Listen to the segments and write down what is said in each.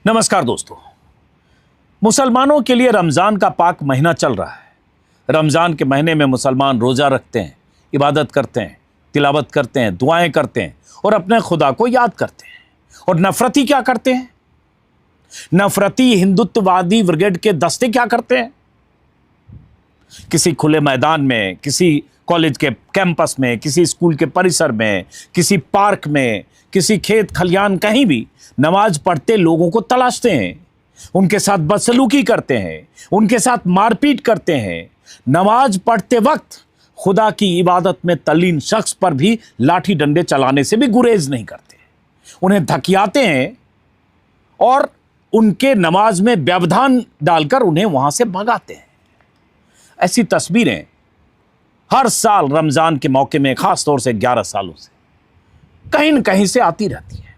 नमस्कार दोस्तों। मुसलमानों के लिए रमज़ान का पाक महीना चल रहा है। रमज़ान के महीने में मुसलमान रोज़ा रखते हैं, इबादत करते हैं, तिलावत करते हैं, दुआएं करते हैं और अपने खुदा को याद करते हैं। और नफरती क्या करते हैं? नफरती हिंदुत्ववादी ब्रिगेड के दस्ते क्या करते हैं? किसी खुले मैदान में, किसी कॉलेज के कैंपस में, किसी स्कूल के परिसर में, किसी पार्क में, किसी खेत खलियान, कहीं भी नमाज पढ़ते लोगों को तलाशते हैं, उनके साथ बदसलूकी करते हैं, उनके साथ मारपीट करते हैं। नमाज पढ़ते वक्त खुदा की इबादत में तल्लीन शख्स पर भी लाठी डंडे चलाने से भी गुरेज नहीं करते, उन्हें धकियाते हैं और उनके नमाज में व्यवधान डालकर उन्हें वहां से भगाते हैं। ऐसी तस्वीरें हर साल रमजान के मौके में, खास तौर से 11 सालों से कहीं न कहीं से आती रहती है।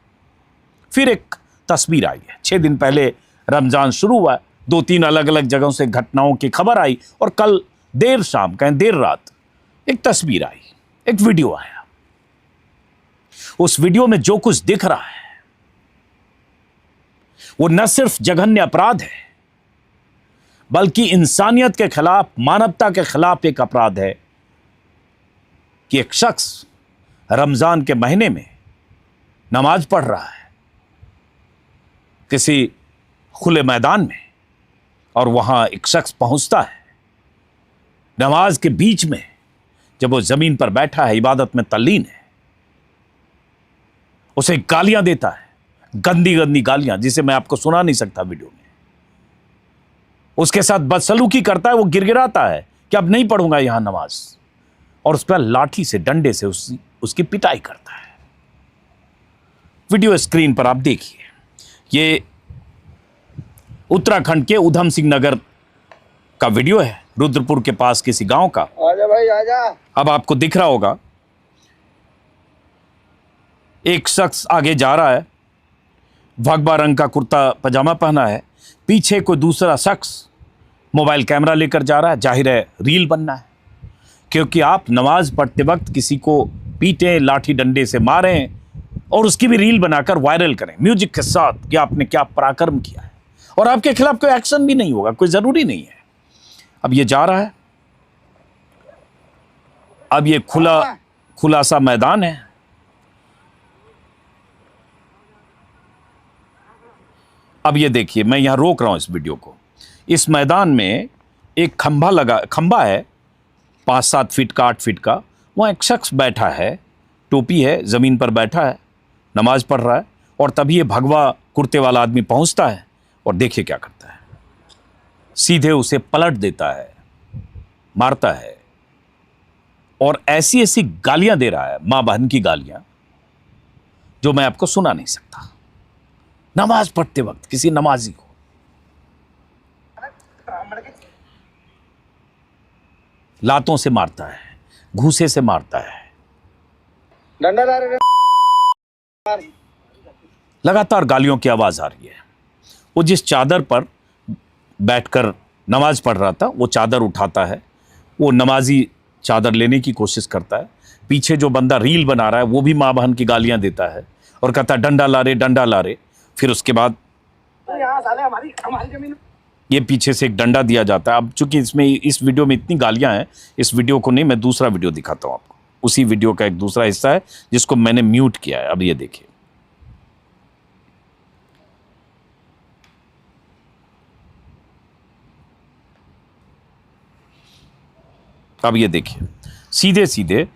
फिर एक तस्वीर आई है। 6 दिन पहले रमजान शुरू हुआ, 2-3 अलग अलग जगहों से घटनाओं की खबर आई और कल देर शाम, कहें देर रात, एक तस्वीर आई, एक वीडियो आया। उस वीडियो में जो कुछ दिख रहा है वो न सिर्फ जघन्य अपराध है, बल्कि इंसानियत के खिलाफ, मानवता के खिलाफ एक अपराध है कि एक शख्स रमजान के महीने में नमाज पढ़ रहा है किसी खुले मैदान में, और वहां एक शख्स पहुंचता है नमाज के बीच में, जब वो जमीन पर बैठा है, इबादत में तल्लीन है, उसे गालियां देता है, गंदी गंदी गालियां जिसे मैं आपको सुना नहीं सकता वीडियो में। उसके साथ बदसलूकी करता है, वो गिड़गिड़ाता है कि अब नहीं पढ़ूंगा यहां नमाज, और उस पर लाठी से, डंडे से उसकी पिटाई करता है। वीडियो स्क्रीन पर आप देखिए। ये उत्तराखंड के उधम सिंह नगर का वीडियो है, रुद्रपुर के पास किसी गांव का। आजा भाई आजा। अब आपको दिख रहा होगा, एक शख्स आगे जा रहा है, भगवा रंग का कुर्ता पजामा पहना है, पीछे कोई दूसरा शख्स मोबाइल कैमरा लेकर जा रहा है। जाहिर है रील बनना है, क्योंकि आप नमाज पढ़ते वक्त किसी को पीटें, लाठी डंडे से मारें और उसकी भी रील बनाकर वायरल करें म्यूजिक के साथ कि आपने क्या पराक्रम किया है, और आपके खिलाफ कोई एक्शन भी नहीं होगा, कोई जरूरी नहीं है। अब ये जा रहा है, अब ये खुला सा मैदान है, अब ये देखिए, मैं यहां रोक रहा हूं इस वीडियो को। इस मैदान में एक खंबा है 5-7 फीट का, 8 फीट का, वहां एक शख्स बैठा है, टोपी है, जमीन पर बैठा है, नमाज पढ़ रहा है, और तभी ये भगवा कुर्ते वाला आदमी पहुंचता है और देखिए क्या करता है, सीधे उसे पलट देता है, मारता है और ऐसी ऐसी गालियां दे रहा है, मां बहन की गालियां, जो मैं आपको सुना नहीं सकता। नमाज पढ़ते वक्त किसी नमाजी को लातों से मारता है, घूसे से मारता है, डंडा ला रहे। लगातार गालियों की आवाज आ रही है। वो जिस चादर पर बैठकर नमाज पढ़ रहा था, वो चादर उठाता है, वो नमाजी चादर लेने की कोशिश करता है। पीछे जो बंदा रील बना रहा है वो भी माँ बहन की गालियां देता है और कहता है डंडा ला रे, डंडा ला रे। फिर उसके बाद हमारी जमीन, ये पीछे से एक डंडा दिया जाता है। अब चूंकि इस वीडियो में इतनी गालियां हैं, इस वीडियो को नहीं, मैं दूसरा वीडियो दिखाता हूं आपको। उसी वीडियो का एक दूसरा हिस्सा है जिसको मैंने म्यूट किया है। अब ये देखिए, अब ये देखिए, सीधे सीधे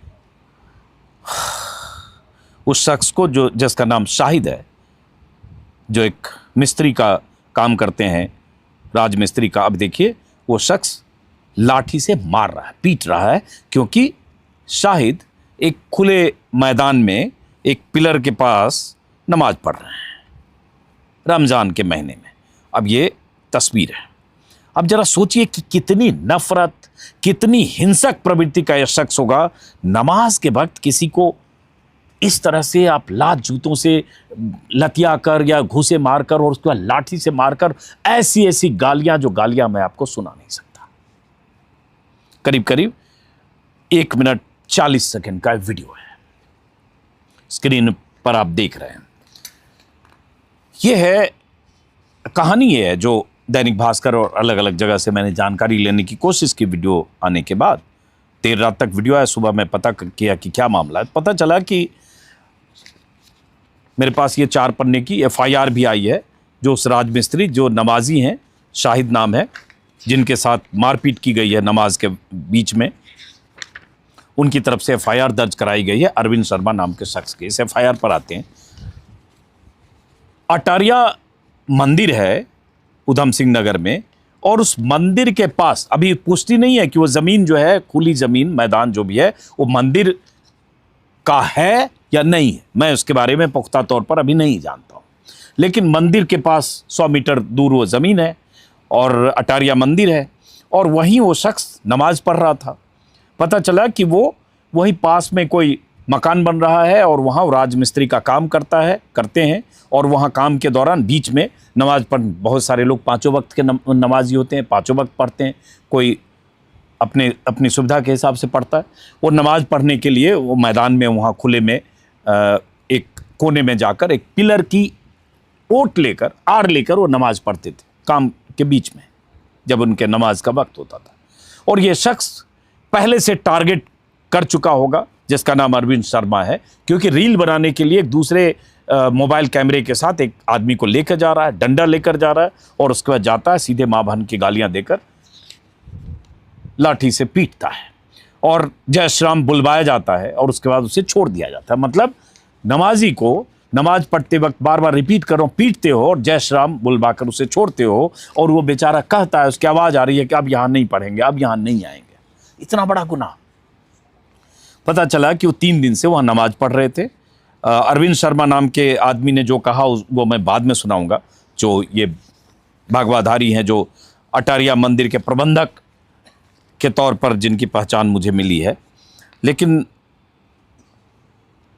उस शख्स को, जो जिसका नाम शाहिद है, जो एक मिस्त्री का काम करते हैं, राजमिस्त्री का, अब देखिए वो शख्स लाठी से मार रहा है, पीट रहा है, क्योंकि शाहिद एक खुले मैदान में एक पिलर के पास नमाज पढ़ रहे हैं रमजान के महीने में। अब ये तस्वीर है। अब जरा सोचिए कि कितनी नफरत, कितनी हिंसक प्रवृत्ति का यह शख्स होगा। नमाज के वक्त किसी को इस तरह से आप लात जूतों से लतिया कर या घूसे मारकर और उसके बाद लाठी से मारकर, ऐसी ऐसी गालियां, जो गालियां मैं आपको सुना नहीं सकता। करीब करीब 1 मिनट 40 सेकंड का वीडियो है, स्क्रीन पर आप देख रहे हैं। यह है कहानी ये है जो दैनिक भास्कर और अलग अलग जगह से मैंने जानकारी लेने की कोशिश की वीडियो आने के बाद। देर रात तक वीडियो आया, सुबह मैं पता किया कि क्या मामला है। पता चला कि मेरे पास ये 4 पन्ने की FIR भी आई है, जो उस राजमिस्त्री जो नमाजी हैं, शाहिद नाम है, जिनके साथ मारपीट की गई है नमाज के बीच में, उनकी तरफ से FIR दर्ज कराई गई है अरविंद शर्मा नाम के शख्स के। इस FIR पर आते हैं। अटारिया मंदिर है उधम सिंह नगर में, और उस मंदिर के पास अभी पुष्टि नहीं है कि वो ज़मीन जो है, खुली ज़मीन, मैदान जो भी है, वो मंदिर का है या नहीं है। मैं उसके बारे में पुख्ता तौर पर अभी नहीं जानता हूँ, लेकिन मंदिर के पास 100 मीटर दूर वो ज़मीन है और अटारिया मंदिर है, और वहीं वो शख्स नमाज पढ़ रहा था। पता चला कि वो वहीं पास में कोई मकान बन रहा है और वहाँ वो राजमिस्त्री का काम करते हैं, और वहाँ काम के दौरान बीच में नमाज पढ़, बहुत सारे लोग 5 वक्त के नमाजी होते हैं, 5 वक्त पढ़ते हैं, कोई अपनी सुविधा के हिसाब से पढ़ता है। वो नमाज पढ़ने के लिए वो मैदान में, वहाँ खुले में एक कोने में जाकर एक पिलर की आड़ लेकर वो नमाज पढ़ते थे काम के बीच में, जब उनके नमाज का वक्त होता था। और ये शख्स पहले से टारगेट कर चुका होगा, जिसका नाम अरविंद शर्मा है, क्योंकि रील बनाने के लिए एक दूसरे मोबाइल कैमरे के साथ एक आदमी को लेकर जा रहा है, डंडा लेकर जा रहा है, और उसके बाद जाता है सीधे मां बहन की गालियां देकर लाठी से पीटता है, और जय श्री राम बुलवाया जाता है, और उसके बाद उसे छोड़ दिया जाता है। मतलब नमाजी को नमाज पढ़ते वक्त बार बार रिपीट करो, पीटते हो और जय श्री राम बुलवा कर उसे छोड़ते हो, और वो बेचारा कहता है, उसकी आवाज़ आ रही है कि अब यहाँ नहीं पढ़ेंगे, अब यहाँ नहीं आएंगे। इतना बड़ा गुनाह। पता चला कि वो 3 दिन से वहाँ नमाज पढ़ रहे थे। अरविंद शर्मा नाम के आदमी ने जो कहा वो मैं बाद में सुनाऊंगा, जो ये भागवाधारी हैं, जो अटारिया मंदिर के प्रबंधक के तौर पर जिनकी पहचान मुझे मिली है। लेकिन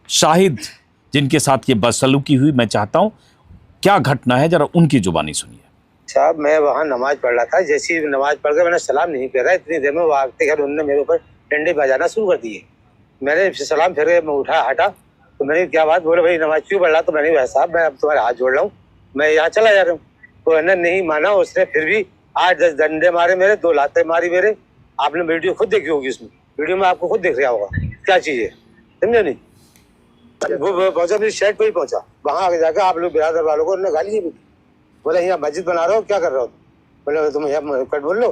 शाहिद जिनके साथ ये बदसलूकी हुई, मैं चाहता हूँ क्या घटना है, जरा उनकी जुबानी सुनिए। साहब, मैं वहाँ नमाज पढ़ रहा था। जैसी नमाज पढ़ के मैंने सलाम नहीं फेरा, इतनी देर में वो आते घर उन्होंने मेरे ऊपर डंडे बजाना शुरू कर दिए। मैंने सलाम फेर के मैं उठा हटा, तो मैंने क्या बात बोले, भाई नमाज क्यों पढ़ रहा? तो मैंने, भाई साहब मैं अब तुम्हारे हाथ जोड़ रहा हूँ, मैं यहाँ चला जा रहा हूँ। तो मैंने नहीं माना, उसने फिर भी 8-10 डंडे मारे मेरे, 2 लातें मारी मेरे। आपने वीडियो खुद देखी होगी, उसमें वीडियो में आपको खुद दिख रहा होगा क्या चीज़ है, समझे नहीं? वो पहुंचा मेरी शर्ट पे ही पहुंचा, वहाँ आगे जाकर आप लोग बिरादर वालों को उन्होंने गाली दी। बोले यहाँ मस्जिद बना रहे हो, क्या कर रहे हो? बोले तुम यहाँ कट बोल लो।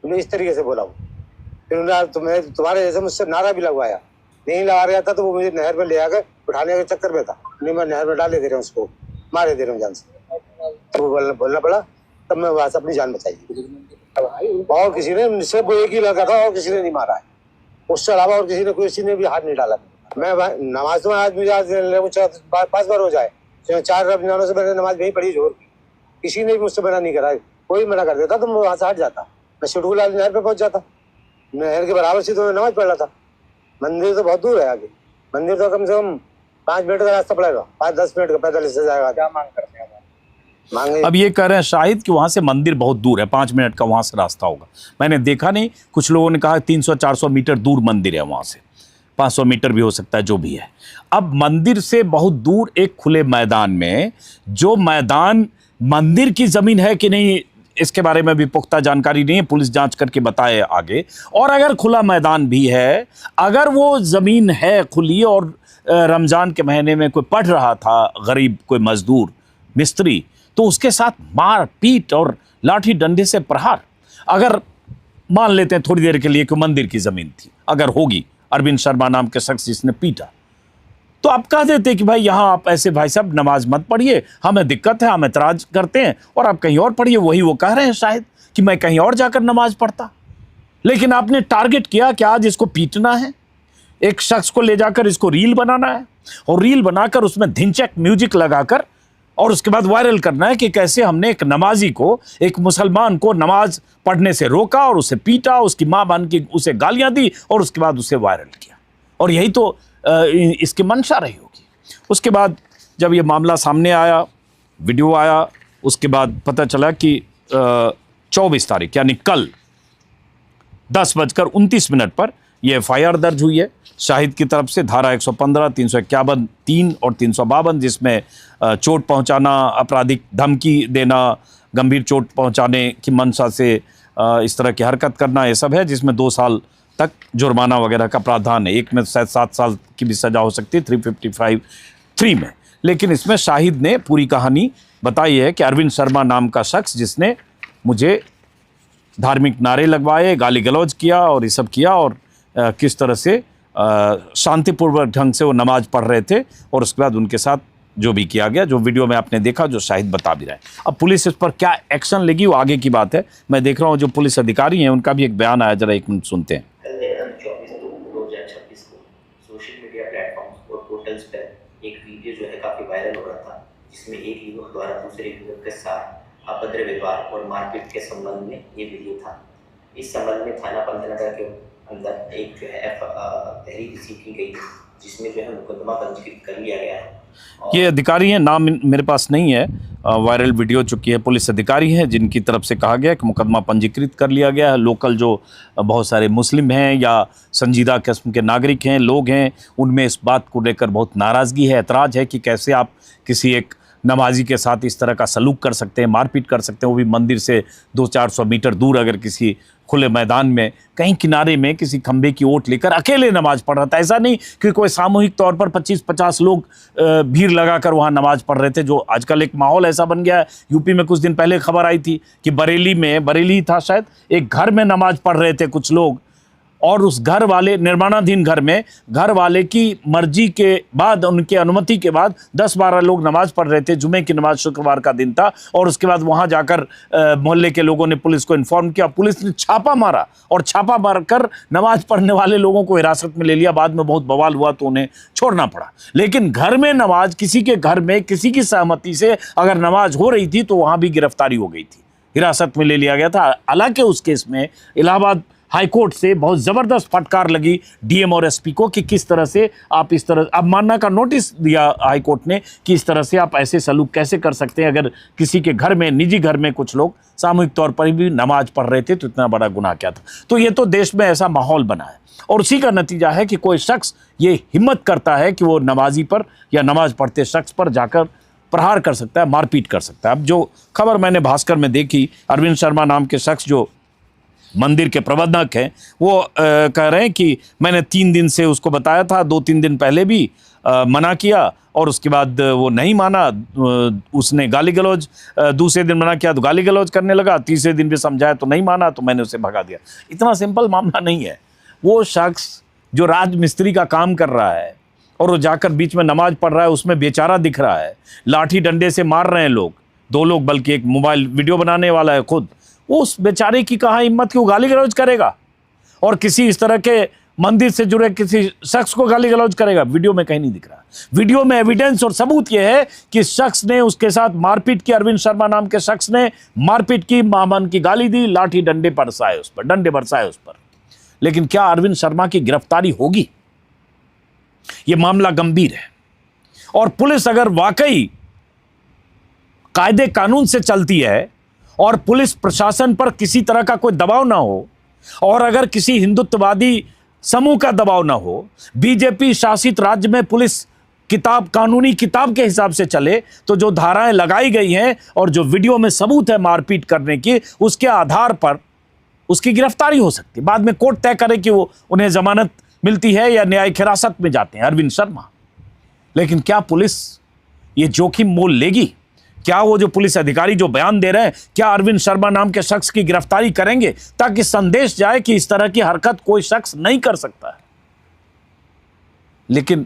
तुमने इस तरीके से बोला। फिर उन्होंने तुम्हारे जैसे मुझसे नारा भी लगवाया। नहीं लगा रहा था तो वो मुझे नहर में ले आकर उठाने के चक्कर में था। नहीं, मैं नहर में डाले दे रहा हूँ, उसको मारे दे रहा हूँ जान से। तो बोलना पड़ा, तब मैं वहाँ से अपनी जान बचाई। और किसी ने, सिर्फ वो एक ही लड़का था और किसी ने नहीं मारा है, उससे अलावा और किसी ने भी हाथ नहीं डाला। मैं नमाज तो आज मुझे 5 बार हो जाए, 4 रमजानों से मैंने नमाज नहीं पढ़ी जोर, किसी ने भी मुझसे मना नहीं करा। कोई मना कर देता तो मैं वहाँ से हट जाता, मैं शेडूल नहर पे पहुंच जाता। नहर के बराबर से तो मैं नमाज पढ़ रहा था। मंदिर तो बहुत दूर है, आगे मंदिर तो कम से कम 5 मिनट का रास्ता पड़ेगा, 5-10 मिनट का पैदल से जाएगा। क्या मांग करते हैं? मांगे अब ये कह रहे हैं शाहिद कि वहाँ से मंदिर बहुत दूर है, 5 मिनट का वहाँ से रास्ता होगा। मैंने देखा नहीं, कुछ लोगों ने कहा 300-400 मीटर दूर मंदिर है, वहाँ से 500 मीटर भी हो सकता है, जो भी है। अब मंदिर से बहुत दूर एक खुले मैदान में, जो मैदान मंदिर की ज़मीन है कि नहीं इसके बारे में भी पुख्ता जानकारी नहीं है, पुलिस जांच करके बताए आगे। और अगर खुला मैदान भी है, अगर वो ज़मीन है खुली और रमज़ान के महीने में कोई पढ़ रहा था, गरीब कोई मजदूर मिस्त्री, तो उसके साथ मार पीट और लाठी डंडे से प्रहार, अगर मान लेते हैं थोड़ी देर के लिए कि मंदिर की ज़मीन थी, अगर होगी, अरविंद शर्मा नाम के शख्स जिसने पीटा, तो आप कह देते कि भाई यहाँ आप ऐसे भाई साहब नमाज मत पढ़िए, हमें दिक्कत है, हम एतराज़ करते हैं, और आप कहीं और पढ़िए। वही वो कह रहे हैं शायद कि मैं कहीं और जाकर नमाज पढ़ता। लेकिन आपने टारगेट किया कि आज इसको पीटना है, एक शख्स को ले जाकर इसको रील बनाना है, और रील बनाकर उसमें धिनचक म्यूजिक लगाकर और उसके बाद वायरल करना है कि कैसे हमने एक नमाजी को, एक मुसलमान को नमाज पढ़ने से रोका और उसे पीटा, उसकी माँ बहन की उसे गालियाँ दी और उसके बाद उसे वायरल किया। और यही तो इसकी मंशा रही होगी। उसके बाद जब ये मामला सामने आया, वीडियो आया, उसके बाद पता चला कि 24 तारीख यानी कल 10:29 पर ये एफआईआर दर्ज हुई है शाहिद की तरफ से, धारा 115, 351, 3 और 352, जिसमें चोट पहुंचाना, आपराधिक धमकी देना, गंभीर चोट पहुंचाने की मंशा से इस तरह की हरकत करना, ये सब है, जिसमें 2 साल तक जुर्माना वगैरह का प्रावधान है। एक में शायद 7 साल की भी सज़ा हो सकती है 355(3) में। लेकिन इसमें शाहिद ने पूरी कहानी बताई है कि अरविंद शर्मा नाम का शख्स जिसने मुझे धार्मिक नारे लगवाए, गाली गलौज किया और ये सब किया, और किस तरह से शांतिपूर्वक ढंग से वो नमाज पढ़ रहे थे, और उसके बाद उनके साथ जो भी किया गया, जो वीडियो में आपने देखा, जो शाहिद बता भी रहे हैं। अब पुलिस इस पर क्या एक्शन लेगी वो आगे की बात है। मैं देख रहा हूँ जो पुलिस अधिकारी हैं उनका भी एक बयान आया, जरा 1 मिनट सुनते हैं। कल 24/2/2026 को सोशल मीडिया प्लेटफॉर्म्स और पोर्टल्स पर एक वीडियो जो है काफ़ी वायरल हो रहा था, जिसमें एक युवक द्वारा दूसरे युवक के साथ अभद्र व्यवहार और मारपीट के संबंध में ये वीडियो था। इस संबंध में थाना पंतनगर के अंदर एक जो है तहरीर रिसीव की गई, जिसमें जो है मुकदमा पंजीकृत कर लिया गया है। ये अधिकारी हैं, नाम मेरे पास नहीं है, वायरल वीडियो चुकी है, पुलिस अधिकारी हैं जिनकी तरफ से कहा गया कि मुकदमा पंजीकृत कर लिया गया है। लोकल जो बहुत सारे मुस्लिम हैं या संजीदा किस्म के नागरिक हैं, लोग हैं, उनमें इस बात को लेकर बहुत नाराज़गी है, ऐतराज़ है कि कैसे आप किसी एक नमाजी के साथ इस तरह का सलूक कर सकते हैं, मारपीट कर सकते हैं, वो भी मंदिर से 200-400 मीटर दूर, अगर किसी खुले मैदान में कहीं किनारे में किसी खंबे की ओट लेकर अकेले नमाज पढ़ रहा था। ऐसा नहीं कि कोई सामूहिक तौर पर 25-50 लोग भीड़ लगाकर वहाँ नमाज पढ़ रहे थे, जो आजकल एक माहौल ऐसा बन गया है। यूपी में कुछ दिन पहले खबर आई थी कि बरेली था शायद, एक घर में नमाज पढ़ रहे थे कुछ लोग, और उस घर वाले, निर्माणाधीन घर में, घर वाले की मर्जी के बाद, उनके अनुमति के बाद 10-12 लोग नमाज पढ़ रहे थे। जुमे की नमाज शुक्रवार का दिन था, और उसके बाद वहाँ जाकर मोहल्ले के लोगों ने पुलिस को इन्फॉर्म किया, पुलिस ने छापा मारा, और छापा मारकर नमाज पढ़ने वाले लोगों को हिरासत में ले लिया। बाद में बहुत बवाल हुआ तो उन्हें छोड़ना पड़ा। लेकिन घर में नमाज, किसी के घर में किसी की सहमति से अगर नमाज हो रही थी तो वहाँ भी गिरफ्तारी हो गई थी, हिरासत में ले लिया गया था। हालांकि उस केस में इलाहाबाद हाईकोर्ट से बहुत ज़बरदस्त फटकार लगी डीएम और एसपी को कि किस तरह से आप इस तरह, अब मानना का नोटिस दिया हाईकोर्ट ने कि इस तरह से आप ऐसे सलूक कैसे कर सकते हैं। अगर किसी के घर में, निजी घर में कुछ लोग सामूहिक तौर पर भी नमाज पढ़ रहे थे तो इतना बड़ा गुनाह क्या था। तो ये तो देश में ऐसा माहौल बना है, और उसी का नतीजा है कि कोई शख्स ये हिम्मत करता है कि वो नमाजी पर या नमाज पढ़ते शख्स पर जाकर प्रहार कर सकता है, मारपीट कर सकता है। अब जो खबर मैंने भास्कर में देखी, अरविंद शर्मा नाम के शख्स जो मंदिर के प्रबंधक हैं, वो कह रहे हैं कि मैंने 3 दिन से उसको बताया था, 2-3 दिन पहले भी मना किया, और उसके बाद वो नहीं माना, उसने गाली गलौज, दूसरे दिन मना किया तो गाली गलौज करने लगा, तीसरे दिन भी समझाया तो नहीं माना, तो मैंने उसे भगा दिया। इतना सिंपल मामला नहीं है। वो शख्स जो राजमिस्त्री का काम कर रहा है और वो जाकर बीच में नमाज पढ़ रहा है, उसमें बेचारा दिख रहा है, लाठी डंडे से मार रहे हैं लोग, 2 लोग, बल्कि एक मोबाइल वीडियो बनाने वाला है खुद, उस बेचारे की कहाँ हिम्मत कि वो गाली गलौज करेगा और किसी इस तरह के मंदिर से जुड़े किसी शख्स को गाली गलौज करेगा। वीडियो में कहीं नहीं दिख रहा। वीडियो में एविडेंस और सबूत यह है कि शख्स ने उसके साथ मारपीट की, अरविंद शर्मा नाम के शख्स ने मारपीट की, मामन की गाली दी, लाठी डंडे बरसाए उस पर, डंडे बरसाए उस पर। लेकिन क्या अरविंद शर्मा की गिरफ्तारी होगी? यह मामला गंभीर है, और पुलिस अगर वाकई कायदे कानून से चलती है और पुलिस प्रशासन पर किसी तरह का कोई दबाव ना हो, और अगर किसी हिंदुत्ववादी समूह का दबाव ना हो, बीजेपी शासित राज्य में पुलिस कानूनी किताब के हिसाब से चले, तो जो धाराएं लगाई गई हैं और जो वीडियो में सबूत है मारपीट करने की, उसके आधार पर उसकी गिरफ्तारी हो सकती है। बाद में कोर्ट तय करे कि वो उन्हें जमानत मिलती है या न्यायिक हिरासत में जाते हैं अरविंद शर्मा। लेकिन क्या पुलिस ये जोखिम मोल लेगी? क्या वो जो पुलिस अधिकारी जो बयान दे रहे हैं, क्या अरविंद शर्मा नाम के शख्स की गिरफ्तारी करेंगे, ताकि संदेश जाए कि इस तरह की हरकत कोई शख्स नहीं कर सकता है? लेकिन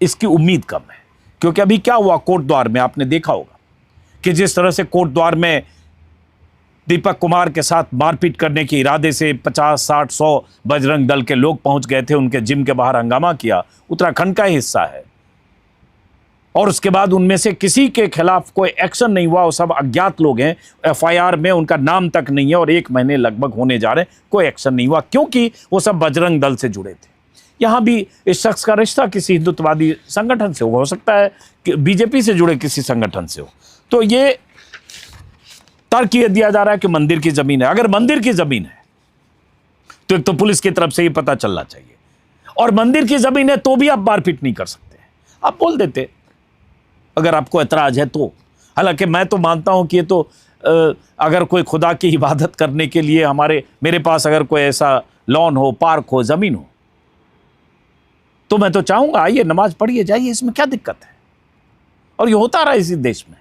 इसकी उम्मीद कम है, क्योंकि अभी क्या हुआ कोर्ट द्वार में, आपने देखा होगा कि जिस तरह से कोर्ट द्वार में दीपक कुमार के साथ मारपीट करने के इरादे से 50, 60, 100 बजरंग दल के लोग पहुंच गए थे, उनके जिम के बाहर हंगामा किया। उत्तराखंड का हिस्सा है, और उसके बाद उनमें से किसी के खिलाफ कोई एक्शन नहीं हुआ। वो सब अज्ञात लोग हैं, एफआईआर में उनका नाम तक नहीं है, और 1 महीने लगभग होने जा रहे हैं, कोई एक्शन नहीं हुआ, क्योंकि वो सब बजरंग दल से जुड़े थे। यहाँ भी इस शख्स का रिश्ता किसी हिंदुत्ववादी संगठन से हो सकता है कि बीजेपी से जुड़े किसी संगठन से हो। तो ये तर्क ये दिया जा रहा है कि मंदिर की जमीन है। अगर मंदिर की जमीन है तो एक तो पुलिस की तरफ से ही पता चलना चाहिए, और मंदिर की जमीन है तो भी आप मारपीट नहीं कर सकते। आप बोल देते अगर आपको एतराज है तो। हालांकि मैं तो मानता हूं कि ये तो अगर कोई खुदा की इबादत करने के लिए मेरे पास अगर कोई ऐसा लॉन हो, पार्क हो, जमीन हो, तो मैं तो चाहूंगा आइए नमाज पढ़िए जाइए, इसमें क्या दिक्कत है। और ये होता रहा इसी देश में,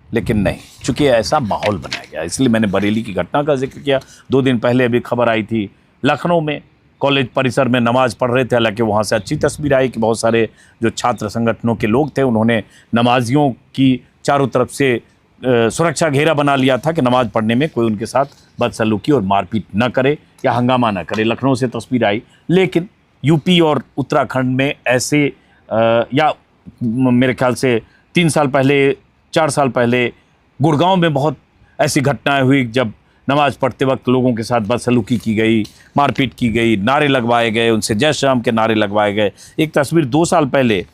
लेकिन नहीं, चूंकि ऐसा माहौल बनाया गया। इसलिए मैंने बरेली की घटना का जिक्र किया। 2 दिन पहले अभी खबर आई थी लखनऊ में कॉलेज परिसर में नमाज पढ़ रहे थे। हालांकि वहाँ से अच्छी तस्वीर आई कि बहुत सारे जो छात्र संगठनों के लोग थे उन्होंने नमाजियों की चारों तरफ से सुरक्षा घेरा बना लिया था कि नमाज पढ़ने में कोई उनके साथ बदसलूकी और मारपीट न करे या हंगामा न करे। लखनऊ से तस्वीर आई। लेकिन यूपी और उत्तराखंड में ऐसे या मेरे ख्याल से 3 साल पहले, 4 साल पहले गुड़गांव में बहुत ऐसी घटनाएं हुई जब नमाज पढ़ते वक्त लोगों के साथ बदसलूकी की गई, मारपीट की गई, नारे लगवाए गए, उनसे जय श्री राम के नारे लगवाए गए। एक तस्वीर 2 साल पहले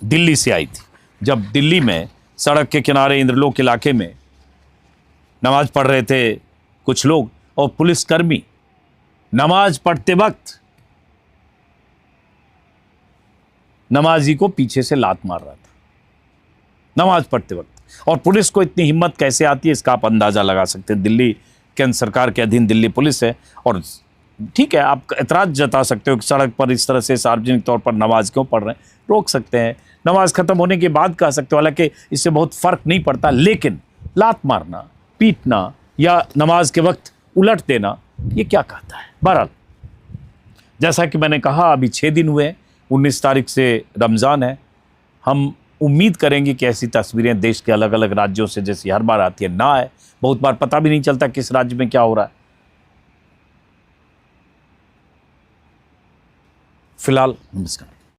दिल्ली से आई थी, जब दिल्ली में सड़क के किनारे इंद्रलोक इलाके में नमाज पढ़ रहे थे कुछ लोग, और पुलिसकर्मी नमाज पढ़ते वक्त नमाजी को पीछे से लात मार रहा था नमाज पढ़ते वक्त। और पुलिस को इतनी हिम्मत कैसे आती है इसका आप अंदाज़ा लगा सकते हैं। दिल्ली केंद्र सरकार के अधीन दिल्ली पुलिस है, और ठीक है आप एतराज़ जता सकते हो कि सड़क पर इस तरह से सार्वजनिक तौर पर नमाज क्यों पढ़ रहे हैं, रोक सकते हैं, नमाज ख़त्म होने के बाद कह सकते हो। हालांकि इससे बहुत फ़र्क नहीं पड़ता, लेकिन लात मारना, पीटना या नमाज के वक्त उलट देना, ये क्या कहता है। बहरहाल जैसा कि मैंने कहा अभी 6 दिन हुए हैं, 19 तारीख से रमज़ान है। हम उम्मीद करेंगे कि ऐसी तस्वीरें देश के अलग अलग राज्यों से जैसी हर बार आती है ना आए। बहुत बार पता भी नहीं चलता किस राज्य में क्या हो रहा है। फिलहाल नमस्कार।